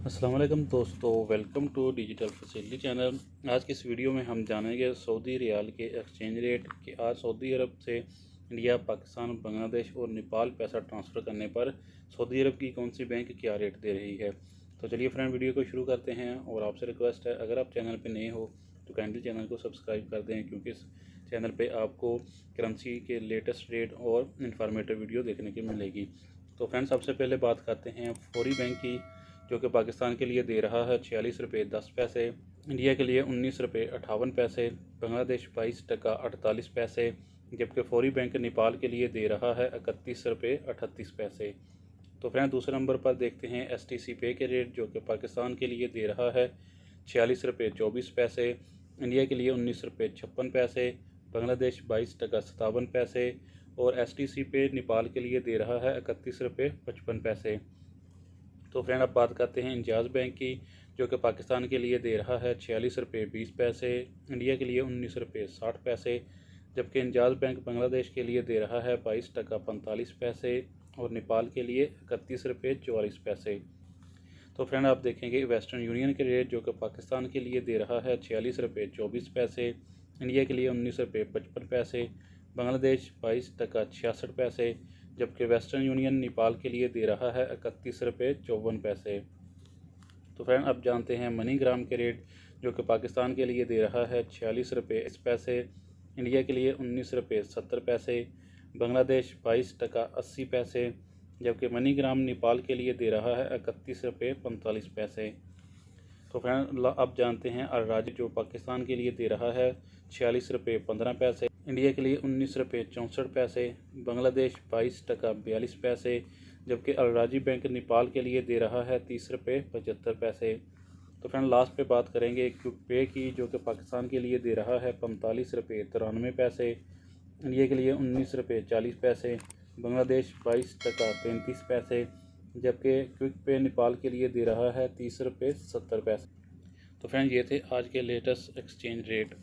अस्सलाम वालेकुम दोस्तों, welcome to digital facility channel. आज की इस वीडियो में हम जानेंगे सऊदी रियाल के एक्सचेंज रेट कि आज सऊदी अरब से इंडिया, पाकिस्तान, बांग्लादेश और नेपाल पैसा ट्रांसफ़र करने पर सऊदी अरब की कौन सी बैंक क्या रेट दे रही है। तो चलिए फ्रेंड, वीडियो को शुरू करते हैं। और आपसे रिक्वेस्ट है, अगर आप चैनल पर नए हो तो काइंडली चैनल को सब्सक्राइब कर दें, क्योंकि इस चैनल पर आपको करेंसी के लेटेस्ट रेट और इन्फॉर्मेटिव वीडियो देखने की मिलेगी। तो फ्रेंड, सबसे पहले बात करते हैं फौरी बैंक की, जो कि पाकिस्तान के लिए दे रहा है 46 रुपये 10 पैसे, इंडिया के लिए 19 रुपये 58 पैसे, बांग्लादेश 22 टका 48 पैसे, जबकि फौरी बैंक नेपाल के लिए दे रहा है 31 रुपये 38 पैसे। तो फ्रेंड, दूसरे नंबर पर देखते हैं STC पे के रेट, जो कि पाकिस्तान के लिए दे रहा है 46 रुपये 24 पैसे, इंडिया के लिए 19 रुपये 56 पैसे, बांग्लादेश 22 टका 57 पैसे और STC पे नेपाल के लिए दे रहा है 31 रुपये 55 पैसे। तो फ्रेंड, अब बात करते हैं इंजाज़ बैंक की, जो कि पाकिस्तान के लिए दे रहा है 46 रुपये 20 पैसे, इंडिया के लिए 19 रुपये 60 पैसे, जबकि इंजाज़ बैंक बांग्लादेश के लिए दे रहा है 22 टका 45 पैसे और नेपाल के लिए 31 रुपये 44 पैसे। तो फ्रेंड, आप देखेंगे वेस्टर्न यूनियन के रेट, जो कि पाकिस्तान के लिए दे रहा है 46 रुपये 24 पैसे, इंडिया के लिए 19 रुपये 55 पैसे, बांग्लादेश 22 टका 66 पैसे, जबकि वेस्टर्न यूनियन नेपाल के लिए दे रहा है 31 रुपये 54 पैसे। तो फ्रेंड, अब जानते हैं मनी ग्राम के रेट, जो कि पाकिस्तान के लिए दे रहा है 46 रुपये 20 पैसे, इंडिया के लिए 19 रुपये 70 पैसे, बांग्लादेश 22 टका 80 पैसे, जबकि मनी ग्राम नेपाल के लिए दे रहा है 31 रुपये 45 पैसे। तो फ्रेंड, अब जानते हैं अलराजी, जो पाकिस्तान के लिए दे रहा है 46 रुपये 15 पैसे, इंडिया के लिए 19 रुपये 64 पैसे, बांग्लादेश 22 टका 42 पैसे, जबकि अलराजी बैंक नेपाल के लिए दे रहा है 30 रुपये 75 पैसे। तो फ्रेंड, लास्ट पे बात करेंगे क्विक पे की, जो कि पाकिस्तान के लिए दे रहा है 45 रुपये 93 पैसे, इंडिया के लिए 19 रुपये 40 पैसे, बांग्लादेश 22 टका 35 पैसे, जबकि क्विक पे नेपाल के लिए दे रहा है 30 रुपये 70 पैसे। तो फ्रेंड, ये थे आज के लेटेस्ट एक्सचेंज रेट।